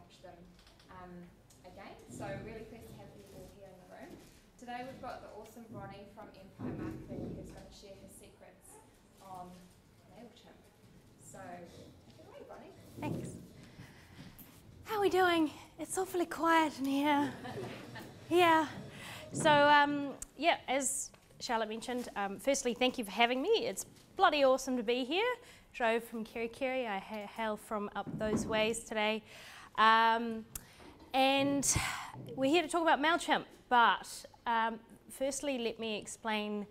launch them again. So really pleased to have you all here in the room. Today we've got the awesome Bronwyn from Empire Marketing who's going to share her secrets on Mailchimp. So take it away, Bronwyn. Thanks. How are we doing? It's awfully quiet in here. Yeah. So yeah, as Charlotte mentioned, firstly, thank you for having me. It's bloody awesome to be here. Drove from Kerikeri. I hail from up those ways today. And we're here to talk about Mailchimp. But firstly, let me explain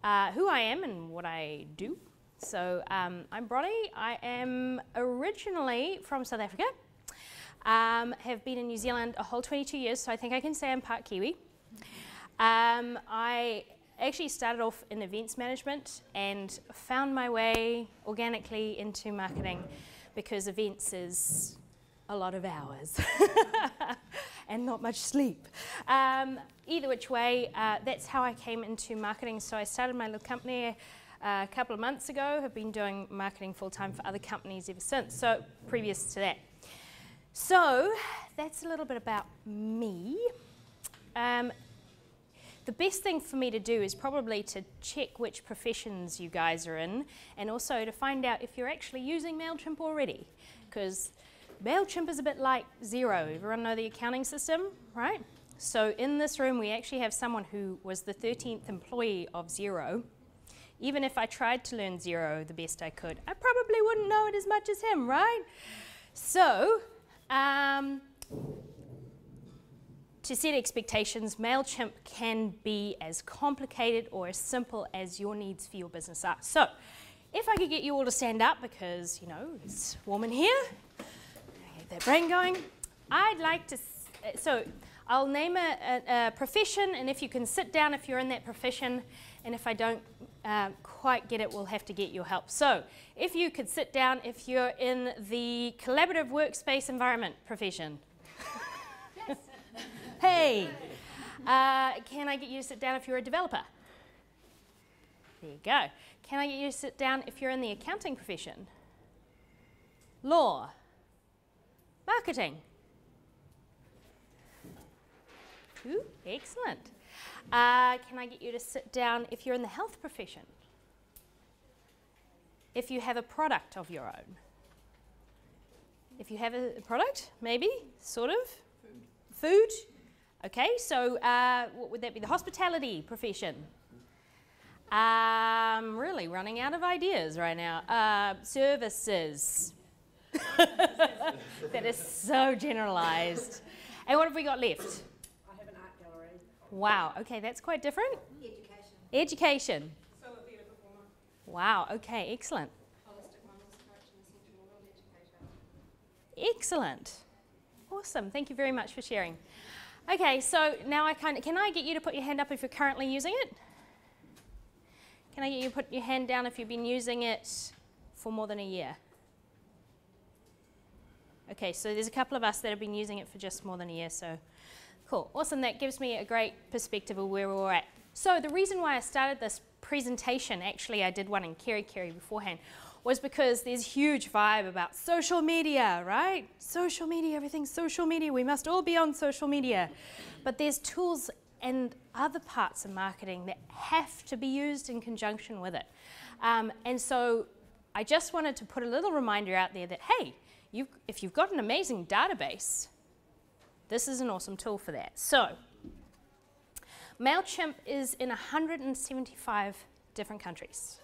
who I am and what I do. So I'm Bronwyn. I am originally from South Africa. Have been in New Zealand a whole 22 years, so I think I can say I'm part Kiwi. I actually started off in events management and found my way organically into marketing because events is a lot of hours and not much sleep. Either which way, that's how I came into marketing. So I started my little company a couple of months ago, have been doing marketing full-time for other companies ever since, so previous to that. So that's a little bit about me. The best thing for me to do is probably to check which professions you guys are in and also to find out if you're actually using Mailchimp already, because Mailchimp is a bit like Xero. Everyone know the accounting system, right? So in this room we actually have someone who was the 13th employee of Xero. Even if I tried to learn Xero the best I could, I probably wouldn't know it as much as him, right? So to set expectations, Mailchimp can be as complicated or as simple as your needs for your business are. So, if I could get you all to stand up because, you know, it's warm in here, get that brain going. I'd like to, so I'll name a profession, and if you can sit down if you're in that profession, and if I don't quite get it, we'll have to get your help. So, if you could sit down if you're in the collaborative workspace environment profession. Hey, can I get you to sit down if you're a developer? There you go. Can I get you to sit down if you're in the accounting profession? Law? Marketing? Ooh, excellent. Can I get you to sit down if you're in the health profession? If you have a product of your own? If you have a product, maybe, sort of? Food? Okay, so what would that be? The hospitality profession. Really running out of ideas right now. Services. That is so generalized. And what have we got left? I have an art gallery. Wow, okay, that's quite different. Education. Education. So a theatre performer. Wow, okay, excellent. Holistic wellness coach and essential world educator. Excellent. Awesome, thank you very much for sharing. Okay, so now can I get you to put your hand up if you're currently using it? Can I get you to put your hand down if you've been using it for more than a year? Okay, so there's a couple of us that have been using it for just more than a year, so cool. Awesome, that gives me a great perspective of where we're at. So the reason why I started this presentation, actually I did one in Kerikeri beforehand, was because there's a huge vibe about social media, right? Social media, everything's social media. We must all be on social media. But there's tools and other parts of marketing that have to be used in conjunction with it. And so I just wanted to put a little reminder out there that, hey, if you've got an amazing database, this is an awesome tool for that. So Mailchimp is in 175 different countries.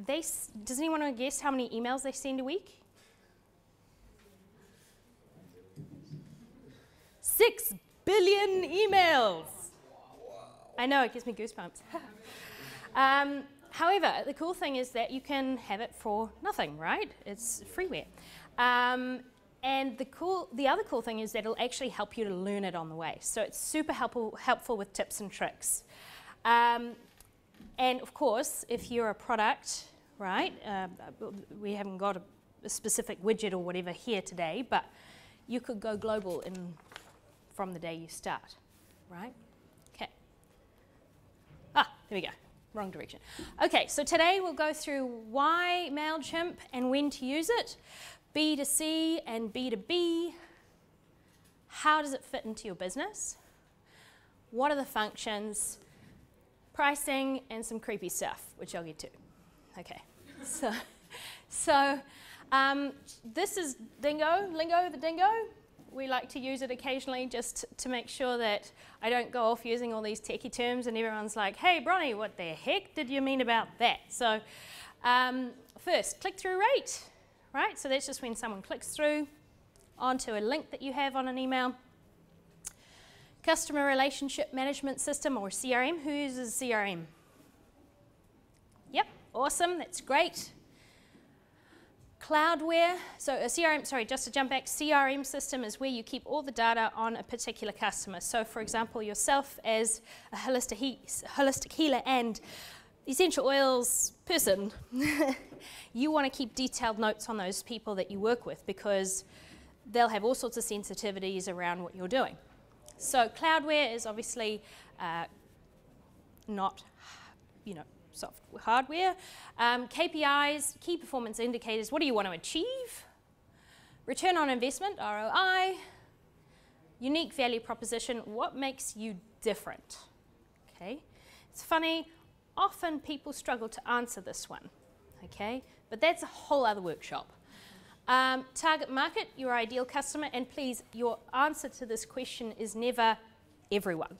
Does anyone want to guess how many emails they send a week? 6 billion emails. I know, it gives me goosebumps. However, the cool thing is that you can have it for nothing, right? It's freeware. And the other cool thing is that it'll actually help you to learn it on the way. So it's super helpful with tips and tricks. And of course, if you're a product, right, we haven't got a specific widget or whatever here today, but you could go global from the day you start, right? Okay. Ah, there we go. Wrong direction. Okay, so today we'll go through why Mailchimp and when to use it. B2C and B2B. How does it fit into your business? What are the functions? Pricing and some creepy stuff, which I'll get to. Okay, so this is Lingo the Dingo. We like to use it occasionally just to make sure that I don't go off using all these techie terms and everyone's like, hey, Bronnie, what the heck did you mean about that? So first, click-through rate, right? So that's just when someone clicks through onto a link that you have on an email. Customer Relationship Management System, or CRM. Who uses CRM? Yep, awesome, that's great. Cloudware, so a CRM, sorry, just to jump back, CRM system is where you keep all the data on a particular customer. So for example, yourself as a holistic healer and essential oils person, you want to keep detailed notes on those people that you work with because they'll have all sorts of sensitivities around what you're doing. So Cloudware is obviously not, soft hardware. KPIs, key performance indicators, what do you want to achieve? Return on investment, ROI. Unique value proposition, what makes you different? Okay, it's funny, often people struggle to answer this one, okay? But that's a whole other workshop. Target market, your ideal customer, and please, your answer to this question is never everyone.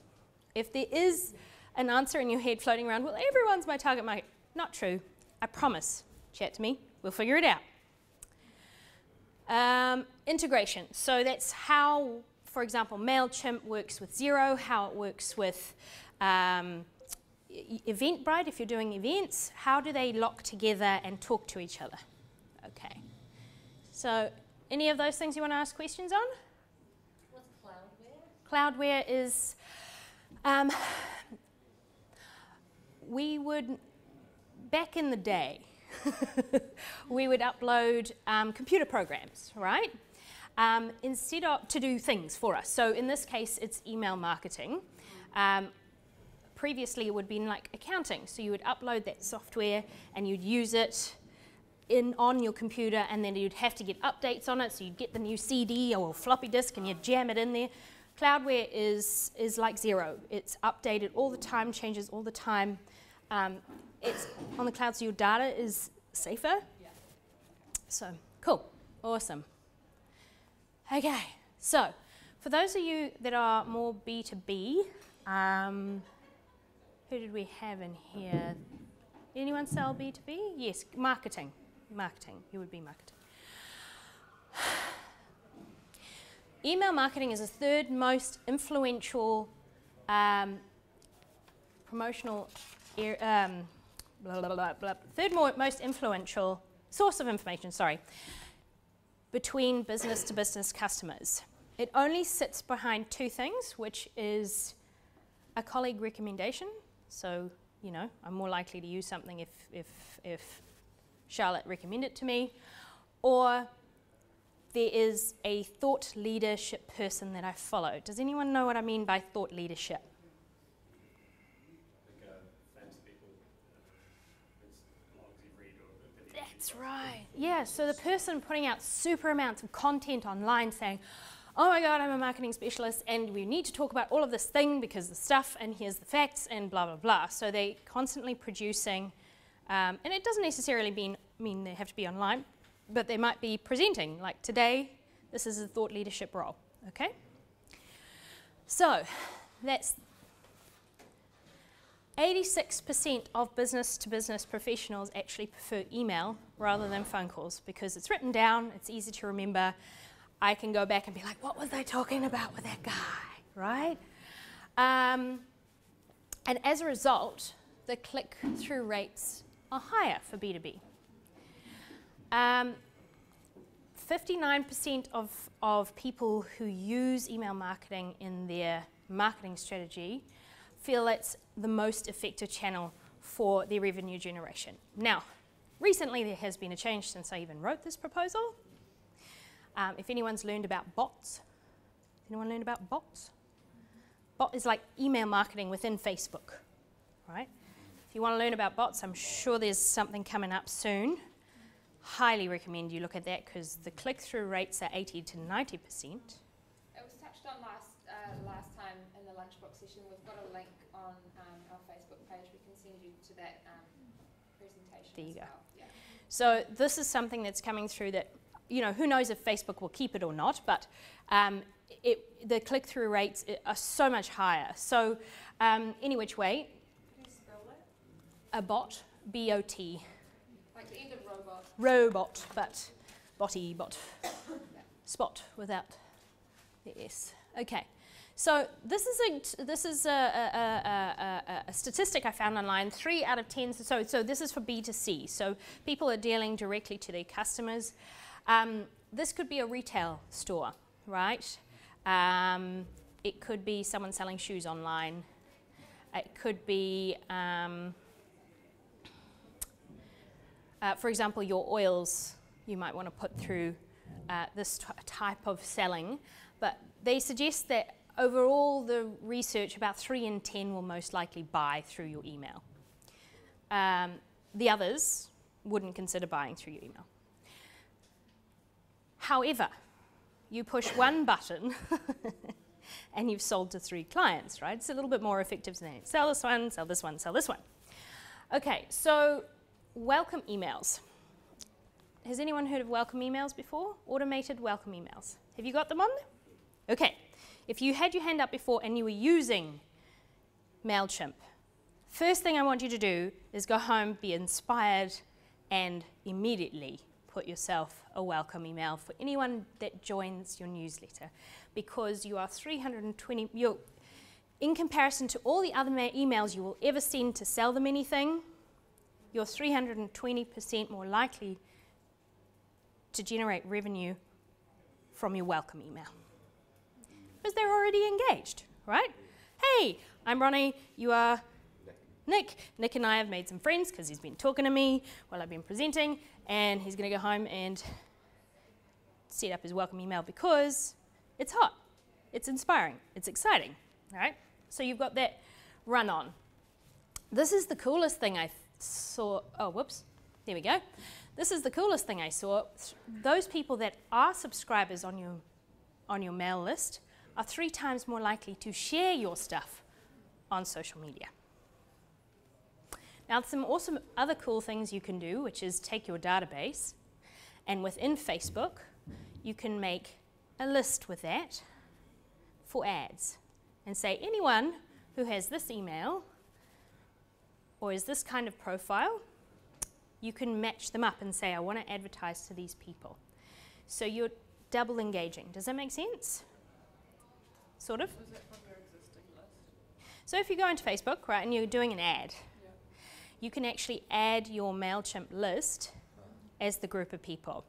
If there is an answer in your head floating around, well, everyone's my target market. Not true. I promise. Chat to me. We'll figure it out. Integration. So that's how, for example, Mailchimp works with Xero, how it works with Eventbrite, if you're doing events. How do they lock together and talk to each other? Okay. So any of those things you want to ask questions on? What's Cloudware? Cloudware is, we would, back in the day, we would upload computer programs, right? Instead of, to do things for us. So in this case, it's email marketing. Previously, it would have been like accounting. So you would upload that software and you'd use it on your computer, and then you'd have to get updates on it. So you'd get the new CD or floppy disk and you'd jam it in there. Cloudware is like Xero. It's updated all the time, changes all the time. It's on the cloud, so your data is safer. Yeah. So cool, awesome. Okay, so for those of you that are more B2B, who did we have in here? Anyone sell B2B? Yes, marketing. Marketing, you would be marketing. Email marketing is the third most influential promotional, third most influential source of information, between business to business customers. It only sits behind two things, which is a colleague recommendation. So, I'm more likely to use something if Charlotte recommended it to me, or there is a thought leadership person that I follow. Does anyone know what I mean by thought leadership? Like famous people, blogs you read or opinions. That's right. Yeah, so the person putting out super amounts of content online saying, oh my God, I'm a marketing specialist and we need to talk about all of this thing because the stuff and here's the facts and blah, blah, blah. So they're constantly producing, and it doesn't necessarily mean they have to be online, but they might be presenting. Like today, this is a thought leadership role, okay? So that's 86% of business-to-business professionals actually prefer email rather than phone calls because it's written down, it's easy to remember. I can go back and be like, what was I talking about with that guy, right? And as a result, the click-through rates are higher for B2B. 59% of people who use email marketing in their marketing strategy feel it's the most effective channel for their revenue generation. Now, recently there has been a change since I even wrote this proposal. If anyone's learned about bots, anyone learned about bots? Bot is like email marketing within Facebook, right? If you want to learn about bots, I'm sure there's something coming up soon. highly recommend you look at that because the click-through rates are 80 to 90%. It was touched on last time in the LunchBox session. We've got a link on our Facebook page. We can send you to that presentation. There you go. Well. Yeah. So this is something that's coming through that, you know, who knows if Facebook will keep it or not, but the click-through rates are so much higher. So any which way, Can you spell that? a bot, B-O-T, Like the end of robot. robot, but botty, bot, spot without the S. Okay, so this is a statistic I found online. 3 out of 10. So this is for B2C. So people are dealing directly to their customers. This could be a retail store, right? It could be someone selling shoes online. It could be, for example, your oils you might want to put through this type of selling. But they suggest that overall the research, about 3 in 10 will most likely buy through your email. The others wouldn't consider buying through your email. However, you push one button and you've sold to 3 clients, right? It's a little bit more effective than that. Sell this one, sell this one, sell this one. Okay, so welcome emails. Has anyone heard of welcome emails before? Automated welcome emails. Have you got them on there? Okay, if you had your hand up before and you were using Mailchimp, first thing I want you to do is go home, be inspired, and immediately put yourself a welcome email for anyone that joins your newsletter, because you are 320, in comparison to all the other emails you will ever send to sell them anything, you're 320% more likely to generate revenue from your welcome email, because they're already engaged, right? Hey, I'm Ronnie, you are Nick. Nick and I have made some friends because he's been talking to me while I've been presenting, and he's going to go home and set up his welcome email because it's hot, it's inspiring, it's exciting, right? So you've got that run on. This is the coolest thing I saw. Oh, whoops. There we go. This is the coolest thing I saw. Those people that are subscribers on your mail list are 3 times more likely to share your stuff on social media. Now, some awesome other cool things you can do, which is take your database, and within Facebook, you can make a list with that for ads and say anyone who has this email or is this kind of profile, you can match them up and say, I want to advertise to these people. So you're double engaging. Does that make sense? Sort of? Is that from your existing list? So if you go into Facebook, right, and you're doing an ad, you can actually add your Mailchimp list as the group of people.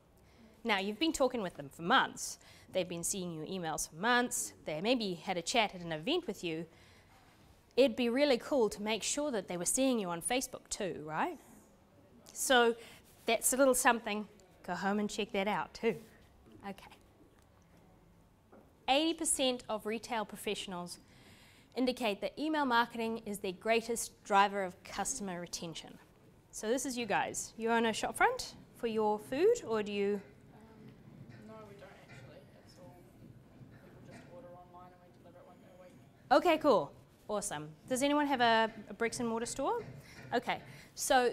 Now, you've been talking with them for months. They've been seeing your emails for months. They maybe had a chat at an event with you. It'd be really cool to make sure that they were seeing you on Facebook too, right? So that's a little something. Go home and check that out too. Okay. 80% of retail professionals indicate that email marketing is their greatest driver of customer retention. So this is you guys. You own a shop front for your food, or do you? No, we don't actually. It's all people just order online and we deliver it one day a week. Okay, cool. Awesome. Does anyone have a bricks and mortar store? Okay, so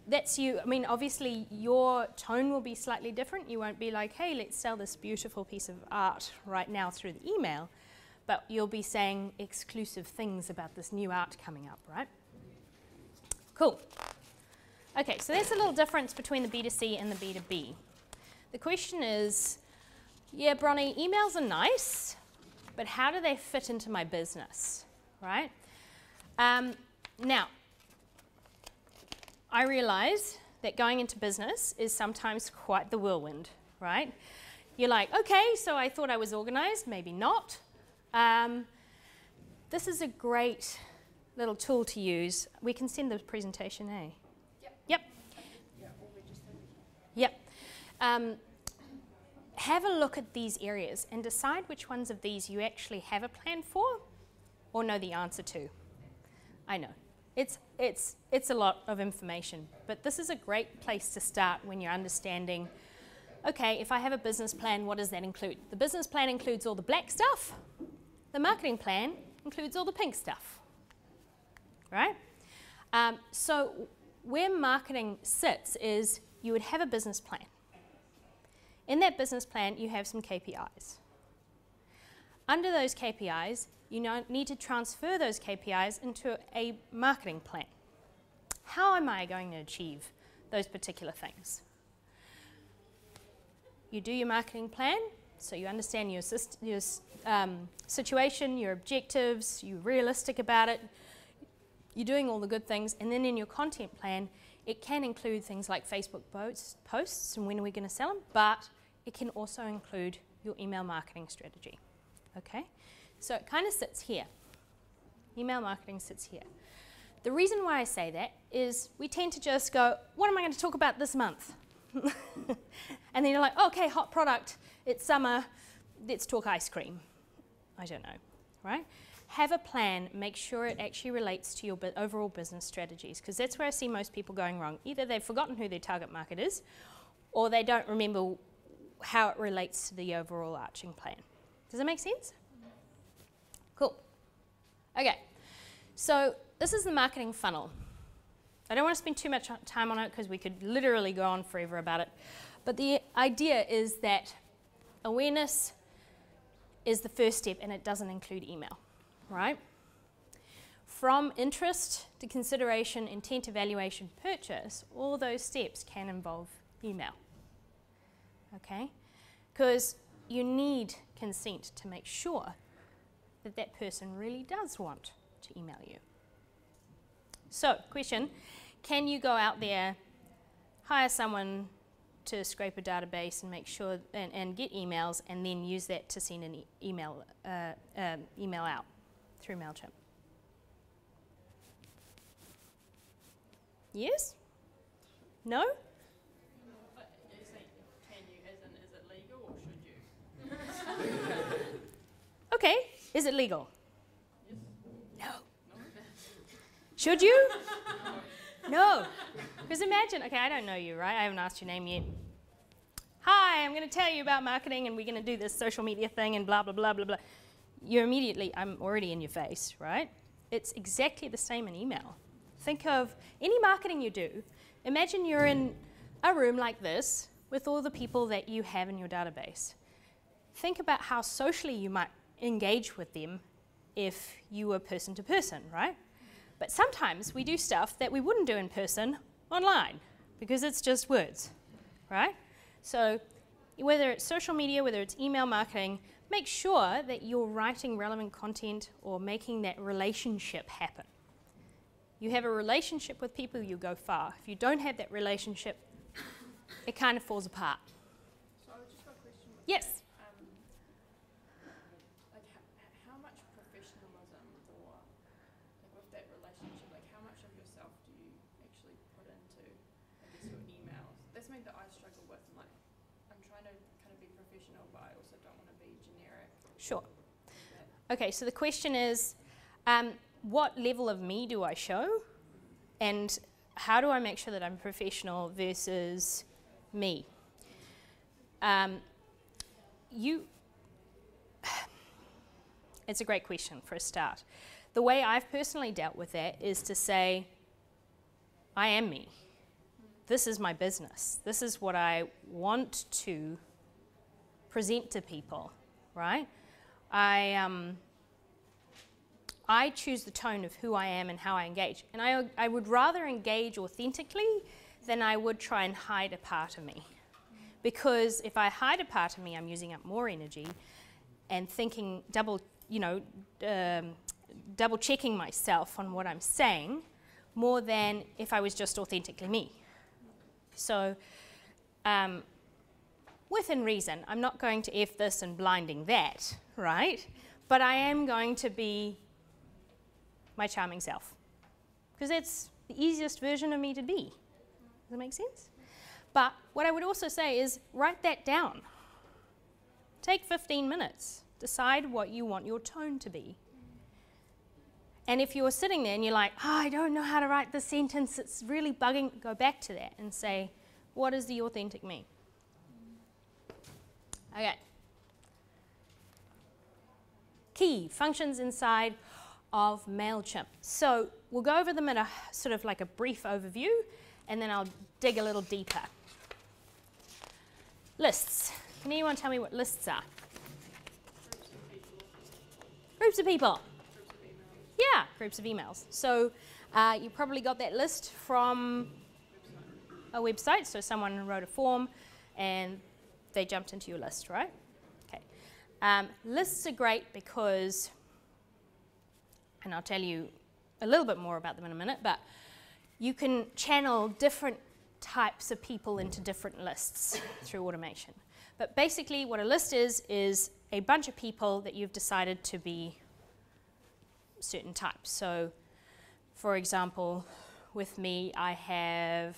that's you. I mean, obviously your tone will be slightly different. You won't be like, hey, let's sell this beautiful piece of art right now through the email. But you'll be saying exclusive things about this new art coming up, right? Cool. Okay, so there's a little difference between the B2C and the B2B. The question is, yeah, Bronnie, emails are nice, but how do they fit into my business, right? Now, I realize that going into business is sometimes quite the whirlwind, right? You're like, okay, so I thought I was organized, maybe not. This is a great little tool to use. We can send the presentation, eh? Yep. Yeah, all registered. Yep. Have a look at these areas and decide which ones of these you actually have a plan for or know the answer to. I know, It's a lot of information, but this is a great place to start when you're understanding, okay, if I have a business plan, what does that include? The business plan includes all the black stuff. The marketing plan includes all the pink stuff, right? So where marketing sits is you would have a business plan. In that business plan, you have some KPIs. Under those KPIs, you need to transfer those KPIs into a marketing plan. How am I going to achieve those particular things? You do your marketing plan, so you understand your situation, your objectives, you're realistic about it, you're doing all the good things, and then in your content plan, it can include things like Facebook posts and when are we going to sell them, but it can also include your email marketing strategy. Okay? So it kind of sits here. Email marketing sits here. The reason why I say that is we tend to just go, what am I going to talk about this month? And then you're like, okay, hot product, it's summer, let's talk ice cream. I don't know, right? Have a plan, make sure it actually relates to your overall business strategies, because that's where I see most people going wrong. Either they've forgotten who their target market is, or they don't remember how it relates to the overall arching plan. Does that make sense? Cool. Okay, so this is the marketing funnel. I don't want to spend too much time on it because we could literally go on forever about it. But the idea is that awareness is the first step, and it doesn't include email, right? From interest to consideration, intent, evaluation, purchase, all those steps can involve email, okay? Because you need consent to make sure that that person really does want to email you. So, question, can you go out there, hire someone to scrape a database and make sure and get emails and then use that to send an email out through Mailchimp? Yes? No? You're saying, can you, as in, is it legal or should you? Okay, is it legal? Yes. No. Should you? No. Because imagine, okay, I don't know you, right? I haven't asked your name yet. Hi, I'm going to tell you about marketing and we're going to do this social media thing and blah, blah, blah, blah, blah. You're immediately, I'm already in your face, right? It's exactly the same in email. Think of any marketing you do. Imagine you're in a room like this with all the people that you have in your database. Think about how socially you might engage with them if you were person to person, right? But sometimes we do stuff that we wouldn't do in person online because it's just words, right? So whether it's social media, whether it's email marketing, make sure that you're writing relevant content or making that relationship happen. You have a relationship with people, you go far. If you don't have that relationship, it kind of falls apart. So I've just got a question. Yes? Like how much professionalism or like with that relationship, like how much of yourself do you actually put into, I guess, your emails? That's something that I struggle with. Like I'm trying to kind of be professional, but I also don't want to be generic. Sure. Okay, so the question is, what level of me do I show? And how do I make sure that I'm professional versus me? It's a great question for a start. The way I've personally dealt with that is to say, I am me. This is my business. This is what I want to present to people, right? I choose the tone of who I am and how I engage. And I would rather engage authentically than I would try and hide a part of me. Because if I hide a part of me, I'm using up more energy and thinking, double checking myself on what I'm saying more than if I was just authentically me. So within reason, I'm not going to F this and blinding that, right? But I am going to be my charming self, because it's the easiest version of me to be. Does that make sense? But what I would also say is write that down. Take 15 minutes. Decide what you want your tone to be. And if you're sitting there and you're like, oh, I don't know how to write this sentence, it's really bugging, go back to that and say, what does the authentic mean? Okay. Key functions inside of Mailchimp. So we'll go over them in a sort of like a brief overview, and then I'll dig a little deeper. Lists. Can anyone tell me what lists are? Groups of people. Yeah, groups of emails. So you probably got that list from a website. So someone wrote a form and they jumped into your list, right? Okay. Lists are great because, and I'll tell you a little bit more about them in a minute, but you can channel different types of people into different lists through automation. But basically what a list is a bunch of people that you've decided to be certain types. So for example, with me, I have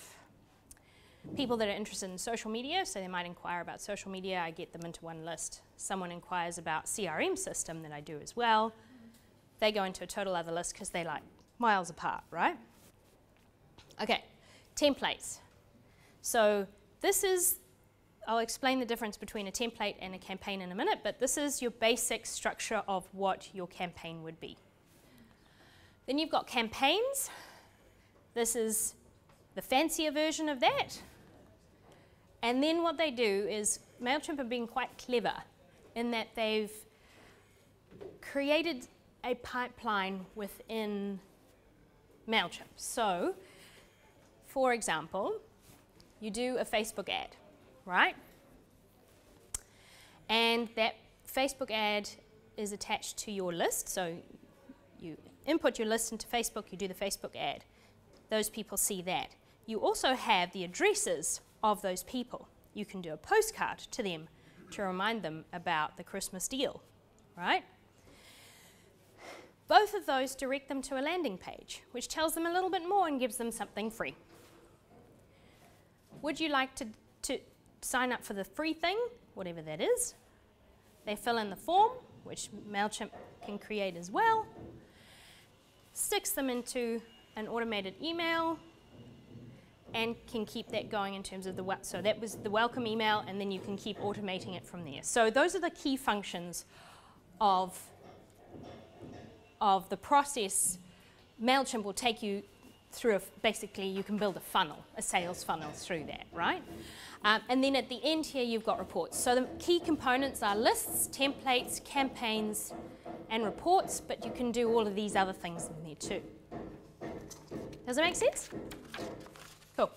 people that are interested in social media, so they might inquire about social media, I get them into one list. Someone inquires about CRM system that I do as well, they go into a total other list because they're like miles apart, right? Okay, templates. So this is, I'll explain the difference between a template and a campaign in a minute, but this is your basic structure of what your campaign would be. Then you've got campaigns. This is the fancier version of that. And then what they do is, Mailchimp are being quite clever in that they've created a pipeline within Mailchimp. So, for example, you do a Facebook ad, right? And that Facebook ad is attached to your list. So you input your list into Facebook, you do the Facebook ad. Those people see that. You also have the addresses of those people. You can do a postcard to them to remind them about the Christmas deal, right? Both of those direct them to a landing page, which tells them a little bit more and gives them something free. Would you like to sign up for the free thing, whatever that is? They fill in the form, which Mailchimp can create as well, sticks them into an automated email, and can keep that going in terms of so that was the welcome email, and then you can keep automating it from there. So those are the key functions of the process. Mailchimp will take you through, basically you can build a funnel, a sales funnel through that, right? And then at the end here you've got reports. So the key components are lists, templates, campaigns, and reports, but you can do all of these other things in there too. Does that make sense? Cool.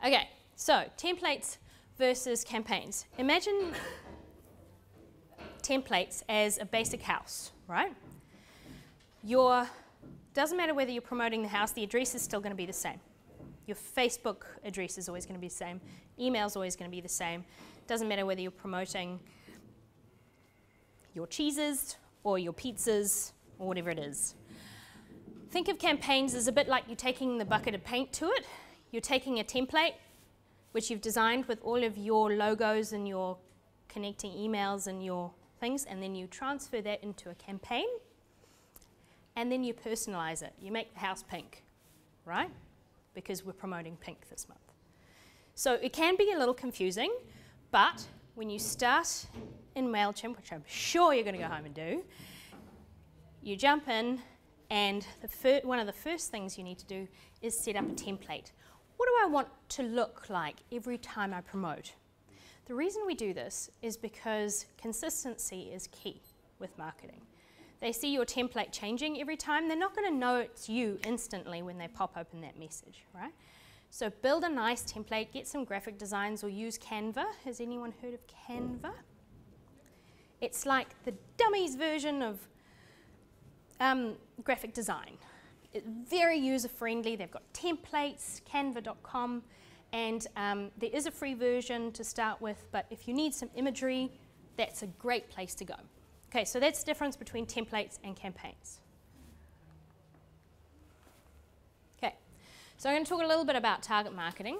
Okay, so templates versus campaigns. Imagine templates as a basic house, right? Doesn't matter whether you're promoting the house, the address is still going to be the same. Your Facebook address is always going to be the same. Email is always going to be the same. Doesn't matter whether you're promoting your cheeses or your pizzas or whatever it is. Think of campaigns as a bit like you're taking the bucket of paint to it. You're taking a template, which you've designed with all of your logos and your connecting emails and your things, and then you transfer that into a campaign, and then you personalize it. You make the house pink, right? Because we're promoting pink this month. So it can be a little confusing, but when you start in Mailchimp, which I'm sure you're going to go home and do, you jump in, and one of the first things you need to do is set up a template. What do I want to look like every time I promote? The reason we do this is because consistency is key with marketing. They see your template changing every time, they're not going to know it's you instantly when they pop open that message, right? So build a nice template, get some graphic designs, or use Canva. Has anyone heard of Canva? It's like the dummies version of graphic design. It's very user-friendly. They've got templates, canva.com, and there is a free version to start with, but if you need some imagery, that's a great place to go. Okay, so that's the difference between templates and campaigns. Okay, so I'm going to talk a little bit about target marketing.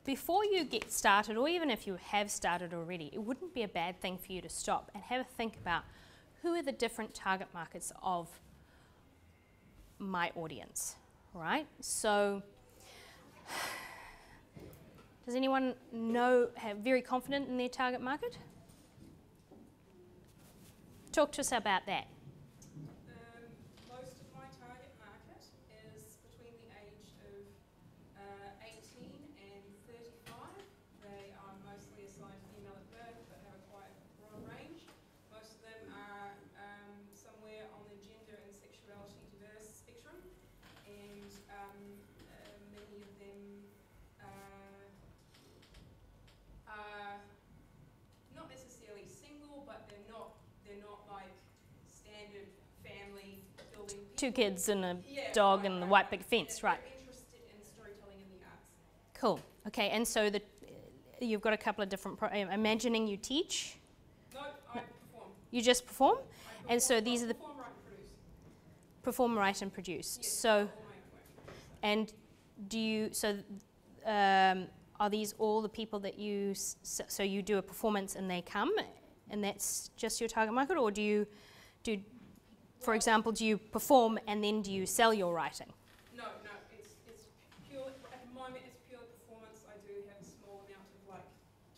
before you get started, or even if you have started already, it wouldn't be a bad thing for you to stop and have a think about who are the different target markets of my audience, right? So, does anyone have very confident in their target market? Talk to us about that. Most of my target market is between the age of 18 and 35. They are mostly assigned female at birth but have a quite broad range. Most of them are somewhere on the gender and sexuality diverse spectrum, and many of them are not necessarily single, but they're not like standard family building people. 2 kids and a dog and the white picket fence, right? They're interested in storytelling and the arts. Cool. Okay, and so you've got a couple of different. Imagining you teach. No, I perform. You just perform, and so these are the Perform, write, and produce. perform, write, and produce. Yes, So, all my own work. and do you? So, are these all the people that you? So you do a performance and they come, and that's just your target market, or do you do? For example, do you perform and then do you sell your writing? No, it's pure, at the moment it's pure performance. I do have a small amount of like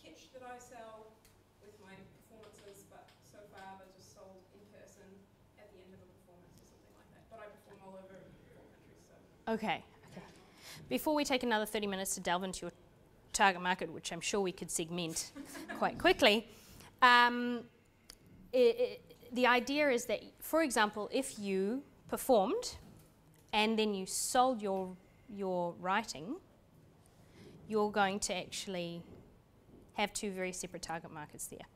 kitsch that I sell with my performances, but so far they're just sold in person at the end of a performance or something like that. But I perform all over 4 countries, so. Okay. Before we take another 30 minutes to delve into your target market, which I'm sure we could segment quite quickly, the idea is that, for example, if you performed and then you sold your writing, you're going to actually have 2 very separate target markets there,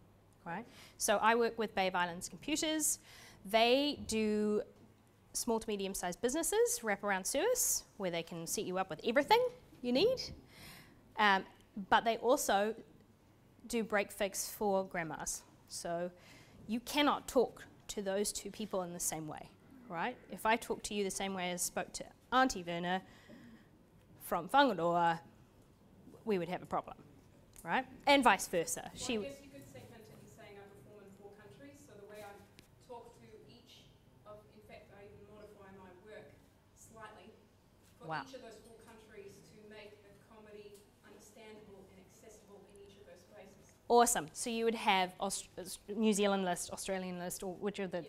right? So I work with Bay of Islands Computers. They do small to medium-sized businesses, wraparound service, where they can set you up with everything you need. But they also do break fix for grandmas. So you cannot talk to those 2 people in the same way, right? If I talk to you the same way as spoke to Auntie Verna from Whangaroa, we would have a problem, right? And vice versa. Well, I guess you could segment it in saying I perform in 4 countries, so the way I talk to each of, in fact, I even modify my work slightly for each of those 4 countries to make the comedy understandable and accessible in each of those places. Awesome. So you would have New Zealand list, Australian list, or which of the...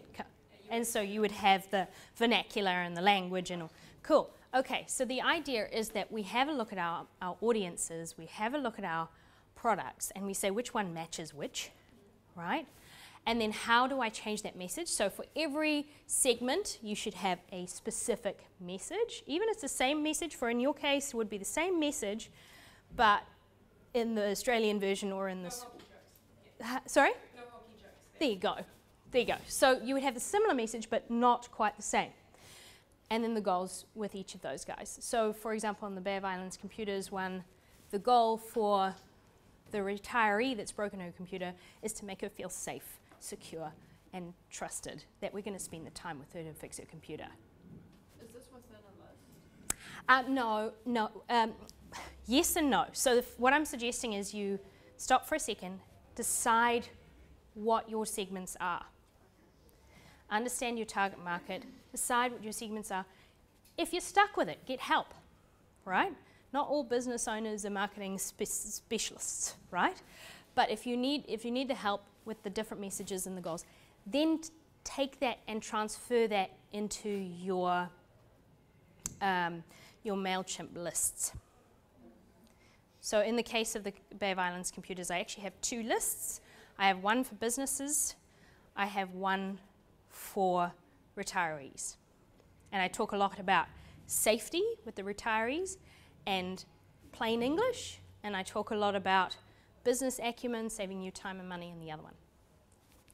And so you would have the vernacular and the language and all. Cool. Okay, so the idea is that we have a look at our audiences, we have a look at our products, and we say which one matches which, right? And then how do I change that message? So for every segment, you should have a specific message. Even if it's the same message, for in your case, it would be the same message, but in the Australian version or in this... Sorry? No hockey jokes. There you go. There you go. So you would have a similar message, but not quite the same. And then the goals with each of those guys. So, for example, on the Bay of Islands Computers one, the goal for the retiree that's broken her computer is to make her feel safe, secure, and trusted, that we're going to spend the time with her to fix her computer. Is this within a list? No. Yes and no. So what I'm suggesting is you stop for a second, decide what your segments are. Understand your target market, decide what your segments are. If you're stuck with it, get help, right? Not all business owners are marketing specialists, right? But if you need the help with the different messages and the goals, then take that and transfer that into your Mailchimp lists. So in the case of the Bay of Islands Computers, I actually have 2 lists. I have one for businesses, I have one for retirees. And I talk a lot about safety with the retirees and plain English, and I talk a lot about business acumen, saving you time and money in the other one.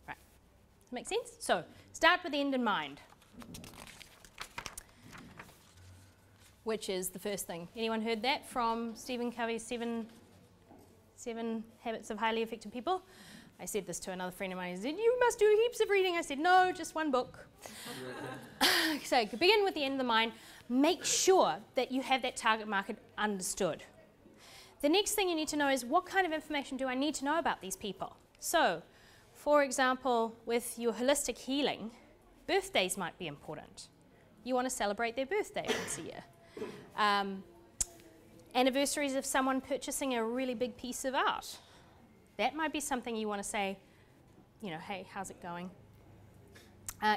Right. Does that make sense? So, start with the end in mind, which is the first thing. Anyone heard that from Stephen Covey's seven Habits of Highly Effective People? I said this to another friend of mine. He said, you must do heaps of reading. I said, no, just one book. So begin with the end of the mind. Make sure that you have that target market understood. The next thing you need to know is what kind of information do I need to know about these people? So, for example, with your holistic healing, birthdays might be important. You want to celebrate their birthday once a year. Anniversaries of someone purchasing a really big piece of art. That might be something you want to say, you know, hey, how's it going?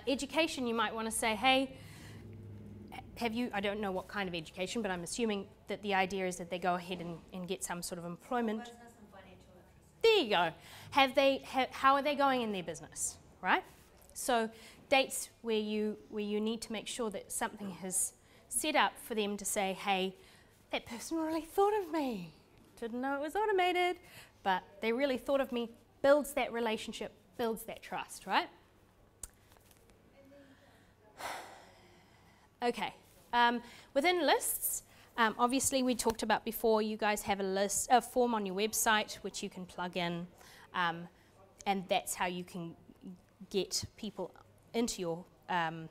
Education, you might want to say, hey, have you, I don't know what kind of education, but I'm assuming that the idea is that they go ahead and get some sort of employment. Business and financial literacy. There you go. How are they going in their business, right? So dates where you need to make sure that something is set up for them to say, hey, that person really thought of me. Didn't know it was automated, but they really thought of me. Builds that relationship, builds that trust, right? Okay. Within lists, obviously we talked about before, you guys have a form on your website which you can plug in, and that's how you can get people into your Mailchimp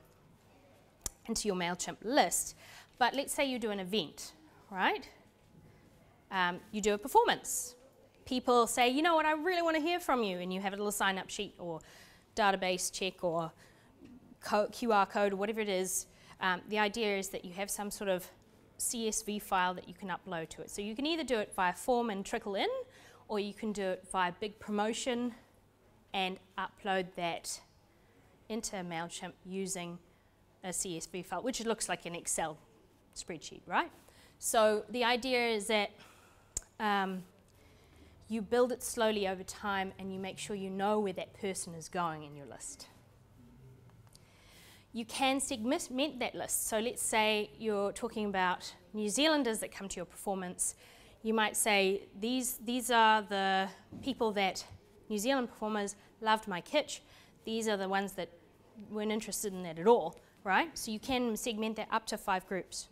list. But let's say you do an event, right? You do a performance. People say, you know what, I really want to hear from you, and you have a little sign-up sheet or database check or QR code or whatever it is. The idea is that you have some sort of CSV file that you can upload to it. So you can either do it via form and trickle in, or you can do it via big promotion and upload that into Mailchimp using a CSV file, which looks like an Excel spreadsheet, right? So the idea is that you build it slowly over time and you make sure you know where that person is going in your list. You can segment that list. So let's say you're talking about New Zealanders that come to your performance. You might say, these are the people that New Zealand performers loved my kitsch. These are the ones that weren't interested in that at all, right? So you can segment that up to 5 groups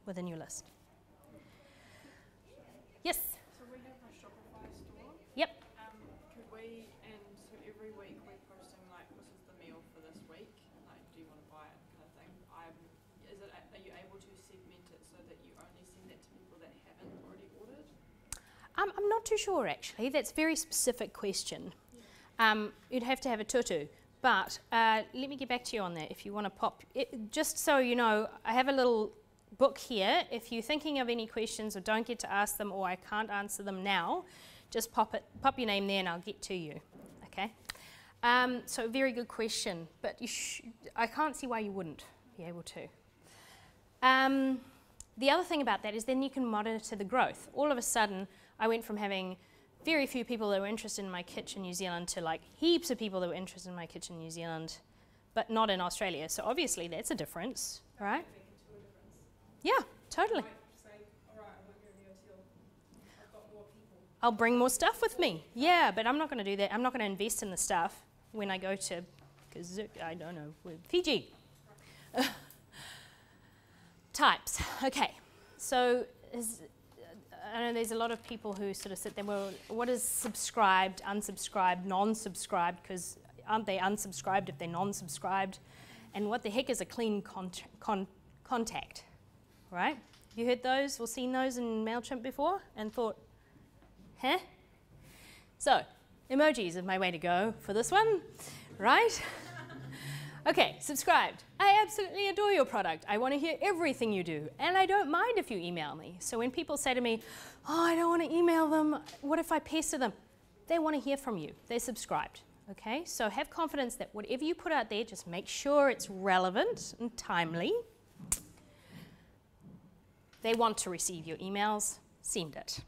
within your list. Yes? So we have a Shopify store. Yep. Could we, and so every week we're posting like, this is the meal for this week, like, do you want to buy it kind of thing. Are you able to segment it so that you only send it to people that haven't already ordered? I'm not too sure actually. That's a very specific question. You'd have to have a tutu. But let me get back to you on that if you want to pop. Just so you know, I have a little book here. If you're thinking of any questions or don't get to ask them or I can't answer them now, just pop your name there and I'll get to you. Okay? So very good question, but I can't see why you wouldn't be able to. The other thing about that is then you can monitor the growth. All of a sudden, I went from having very few people that were interested in my kitchen in New Zealand to like heaps of people that were interested in my kitchen in New Zealand, but not in Australia. So obviously that's a difference, right? Yeah, totally. I'll bring more stuff with me. Yeah, but I'm not going to do that. I'm not going to invest in the stuff when I go to, I don't know, Fiji. Types. Okay, so I know there's a lot of people who sort of sit there, well, what is subscribed, unsubscribed, non-subscribed, because aren't they unsubscribed if they're non-subscribed? And what the heck is a clean contact, right? Have you heard those or seen those in Mailchimp before and thought, huh? So, emojis are my way to go for this one, right? Okay, subscribed. I absolutely adore your product. I want to hear everything you do, and I don't mind if you email me. So when people say to me, oh, I don't want to email them, what if I pester them? They want to hear from you. They're subscribed, okay? So have confidence that whatever you put out there, just make sure it's relevant and timely. They want to receive your emails, send it.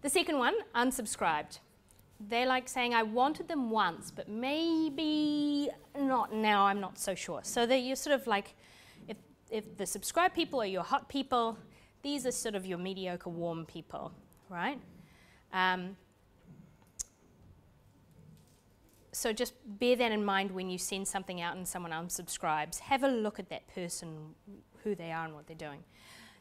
The second one, unsubscribed. They're like saying, I wanted them once, but maybe not now, I'm not so sure. So that you're sort of like, if the subscribed people are your hot people, these are sort of your mediocre warm people, right? So just bear that in mind when you send something out and someone unsubscribes. Have a look at that person, who they are and what they're doing.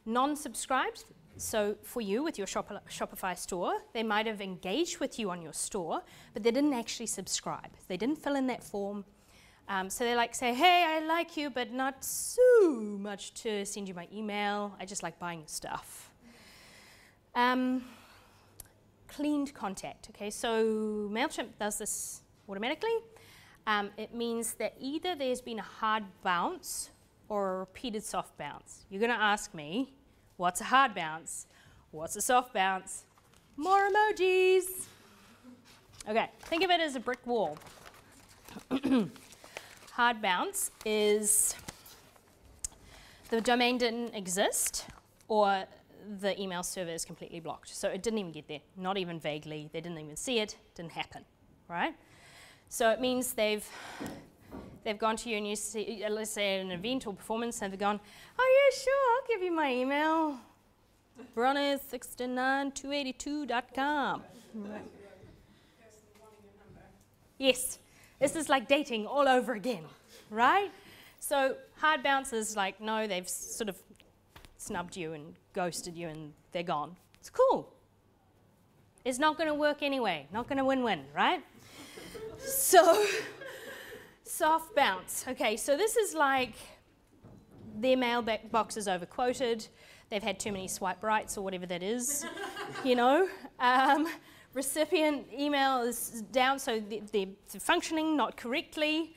Non-subscribed. So for you, with your Shopify store, they might have engaged with you on your store, but they didn't actually subscribe. They didn't fill in that form. So they like say, hey, I like you, but not so much to send you my email. I just like buying your stuff. Cleaned contact. Okay, so Mailchimp does this automatically. It means that either there's been a hard bounce or a repeated soft bounce. You're going to ask me, what's a hard bounce? What's a soft bounce? More emojis. Okay, think of it as a brick wall. Hard bounce is the domain didn't exist or the email server is completely blocked. So it didn't even get there, not even vaguely. They didn't even see it, didn't happen, right? So it means they've gone to you and you see, let's say at an event or performance, and they've gone, oh yeah, sure, I'll give you my email. Bronwyn69282.com. Right. Yes, this is like dating all over again, right? So hard bounce is like, no, they've sort of snubbed you and ghosted you and they're gone. It's cool. It's not going to work anyway, not going to win-win, right? So, soft bounce. Okay, so this is like their mailbox is overquoted. They've had too many swipe rights or whatever that is, you know. Recipient email is down, so they're functioning not correctly.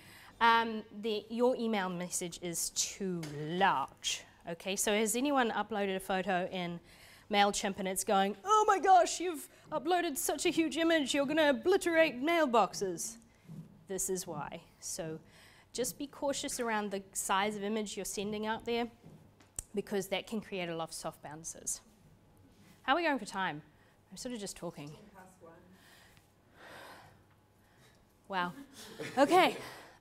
Your email message is too large. Okay, so has anyone uploaded a photo in Mailchimp and it's going, oh my gosh, you've uploaded such a huge image, you're going to obliterate mailboxes? This is why. So just be cautious around the size of image you're sending out there, because that can create a lot of soft bounces. How are we going for time? I'm sort of just talking. Wow. Okay,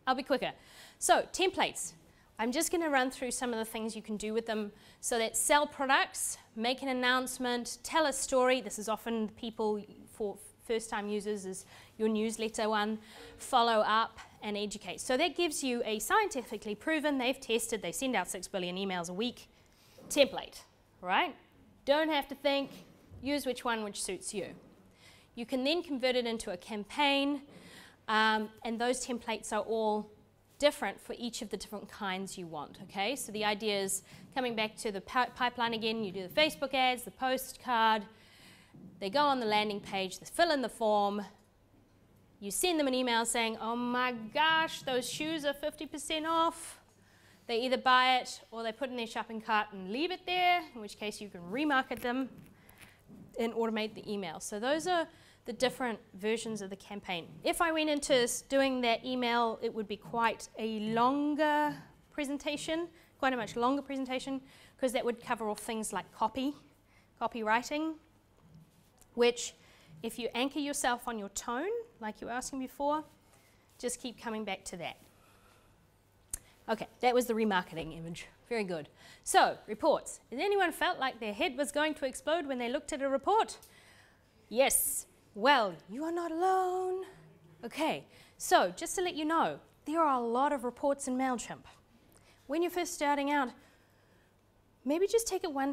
I'll be quicker. So, templates. I'm just going to run through some of the things you can do with them. So that sell products, make an announcement, tell a story. This is often people for first-time users is your newsletter one. Follow up and educate. So that gives you a scientifically proven, they've tested, they send out 6 billion emails a week template, right? Don't have to think, use which one which suits you. You can then convert it into a campaign, and those templates are all different for each of the different kinds you want, okay? So the idea is, coming back to the pipeline again, you do the Facebook ads, the postcard, they go on the landing page, they fill in the form, you send them an email saying, oh my gosh, those shoes are 50% off. They either buy it or they put it in their shopping cart and leave it there, in which case you can remarket them and automate the email. So those are the different versions of the campaign. If I went into doing that email, it would be quite a longer presentation, quite a much longer presentation, because that would cover off things like copywriting, which if you anchor yourself on your tone, like you were asking before, just keep coming back to that. Okay, that was the remarketing image. Very good. So, reports. Has anyone felt like their head was going to explode when they looked at a report? Yes. Well, you are not alone. Okay, so just to let you know, there are a lot of reports in Mailchimp. When you're first starting out, maybe just take it one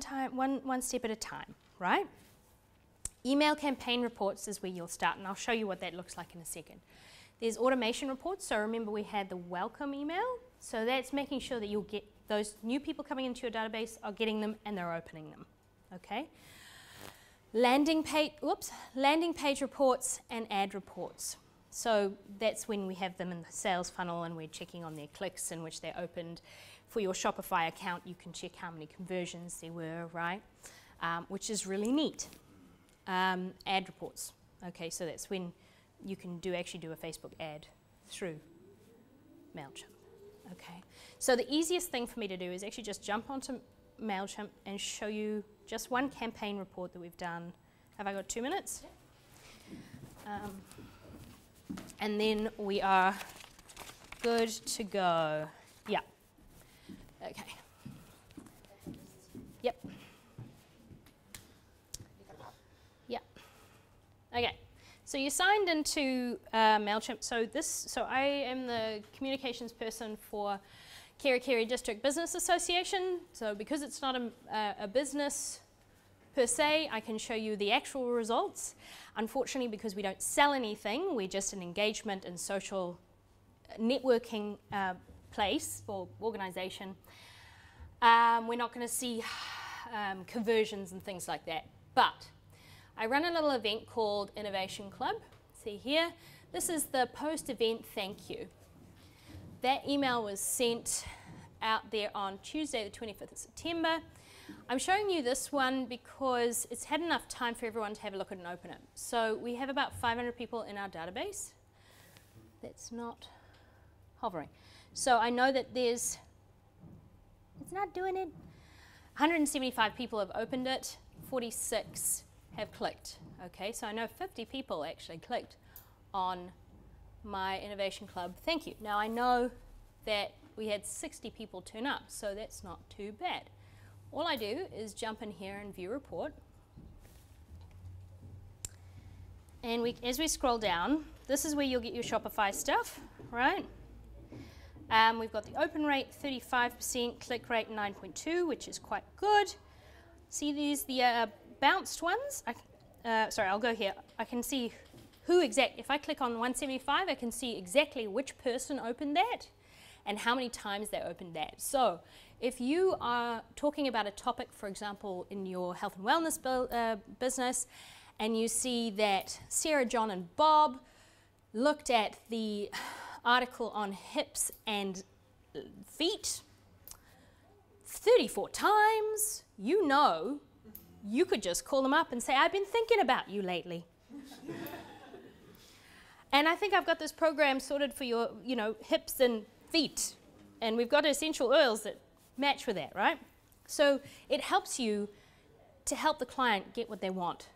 step at a time, right? Email campaign reports is where you'll start, and I'll show you what that looks like in a second. There's automation reports, so remember we had the welcome email, so that's making sure that you'll get those new people coming into your database are getting them and they're opening them, okay? Landing page reports and ad reports. So that's when we have them in the sales funnel and we're checking on their clicks in which they're opened. For your Shopify account, you can check how many conversions there were, right? Which is really neat. Ad reports. Okay, so that's when you can actually do a Facebook ad through Mailchimp. Okay, so the easiest thing for me to do is actually just jump onto Mailchimp and show you just one campaign report that we've done. Have I got 2 minutes? And then we are good to go. Yeah. Okay. Yep. Yep. Okay. So you signed into Mailchimp. So I am the communications person for Kerikeri District Business Association. So because it's not a business per se, I can show you the actual results. Unfortunately, because we don't sell anything, we're just an engagement and social networking place or organization. We're not going to see conversions and things like that. But I run a little event called Innovation Club. See here, this is the post-event thank you. That email was sent out there on Tuesday the 25th of September. I'm showing you this one because it's had enough time for everyone to have a look at and open it. So we have about 500 people in our database. That's not hovering. So I know that it's not doing it. 175 people have opened it, 46 have clicked. Okay, so I know 50 people actually clicked on my Innovation Club thank you. Now I know that we had 60 people turn up, so that's not too bad. All I do is jump in here and view report. And as we scroll down, this is where you'll get your Shopify stuff, right? We've got the open rate 35%, click rate 9.2, which is quite good. See these, the bounced ones? Sorry, I'll go here. I can see if I click on 175, I can see exactly which person opened that and how many times they opened that. So if you are talking about a topic, for example, in your health and wellness business, and you see that Sarah, John, and Bob looked at the article on hips and feet 34 times, you know, you could just call them up and say, I've been thinking about you lately. And I think I've got this program sorted for your, hips and feet. And we've got essential oils that match with that, right? So it helps you to help the client get what they want.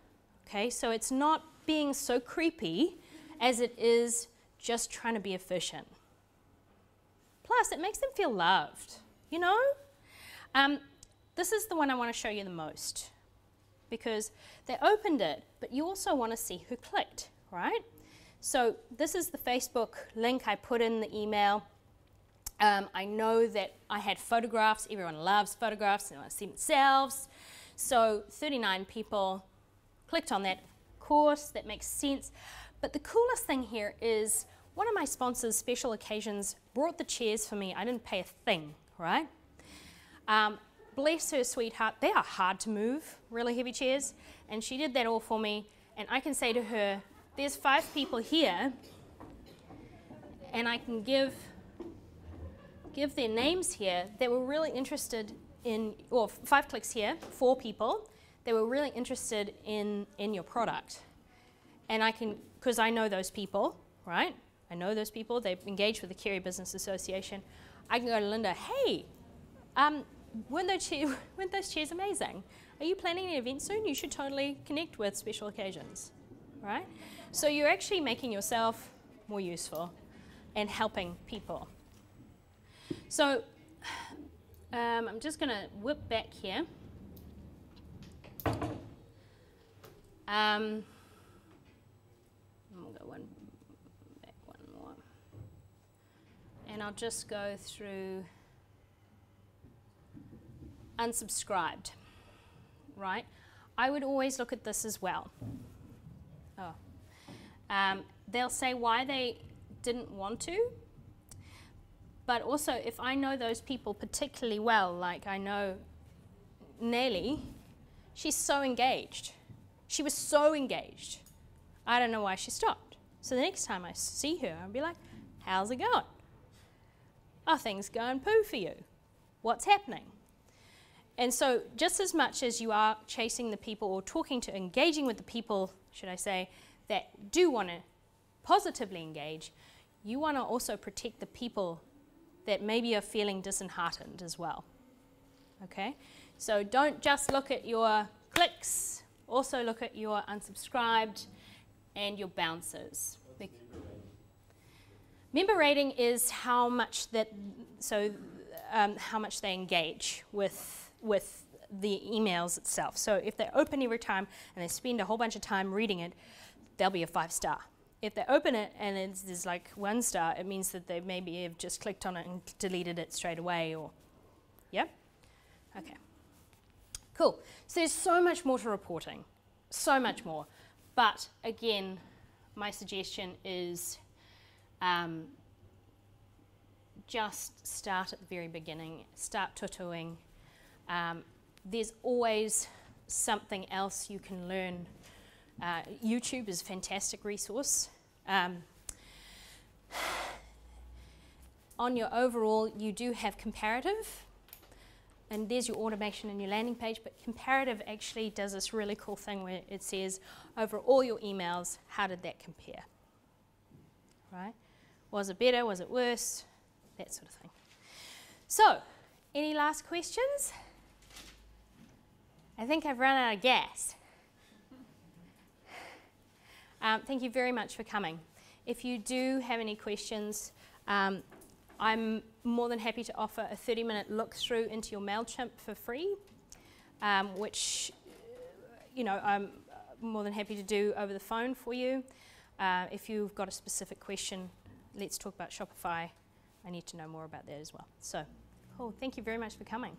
Okay, so it's not being so creepy as it is just trying to be efficient. Plus, it makes them feel loved, This is the one I want to show you the most because they opened it, but you also want to see who clicked, right? So this is the Facebook link I put in the email. I know that I had photographs. Everyone loves photographs. They want to see themselves. So 39 people clicked on that. Of course, that makes sense. But the coolest thing here is one of my sponsors, Special Occasions, brought the chairs for me. I didn't pay a thing, right? Bless her sweetheart. They are hard to move, really heavy chairs. And she did that all for me. And I can say to her, there's 5 people here, and I can give their names here that were really interested in, or 5 clicks here, 4 people, that were really interested in your product. And I can, because I know those people, right? I know those people, they've engaged with the Kerry Business Association. I can go to Linda, hey, weren't those chairs amazing? Are you planning an event soon? You should totally connect with Special Occasions, right? So you're actually making yourself more useful and helping people. So I'm just going to whip back here. We'll go one more. And I'll just go through unsubscribed, right? I would always look at this as well. They'll say why they didn't want to, but also if I know those people particularly well, like I know Nelly, she's so engaged. She was so engaged. I don't know why she stopped. So the next time I see her, I'll be like, how's it going? Are things going poo for you? What's happening? And so just as much as you are chasing the people or talking to, engaging with the people, should I say, that do want to positively engage, you want to also protect the people that maybe are feeling disheartened as well. Okay? So don't just look at your clicks, also look at your unsubscribed and your bounces. Member rating is how much how much they engage with the emails itself. So if they open every time and they spend a whole bunch of time reading it, they'll be a 5-star. If they open it and there's like 1 star, it means that they maybe have just clicked on it and deleted it straight away, or, yeah? Okay. Cool. So there's so much more to reporting, so much more. But again, my suggestion is just start at the very beginning, start tutuing. There's always something else you can learn. YouTube is a fantastic resource. On your overall, you do have comparative, and there's your automation and your landing page, but comparative actually does this really cool thing where it says, over all your emails, how did that compare? Right? Was it better? Was it worse? That sort of thing. So, any last questions? I think I've run out of gas. Thank you very much for coming. If you do have any questions, I'm more than happy to offer a 30-minute look-through into your Mailchimp for free, which I'm more than happy to do over the phone for you. If you've got a specific question, let's talk about Shopify. I need to know more about that as well. So, cool. Thank you very much for coming.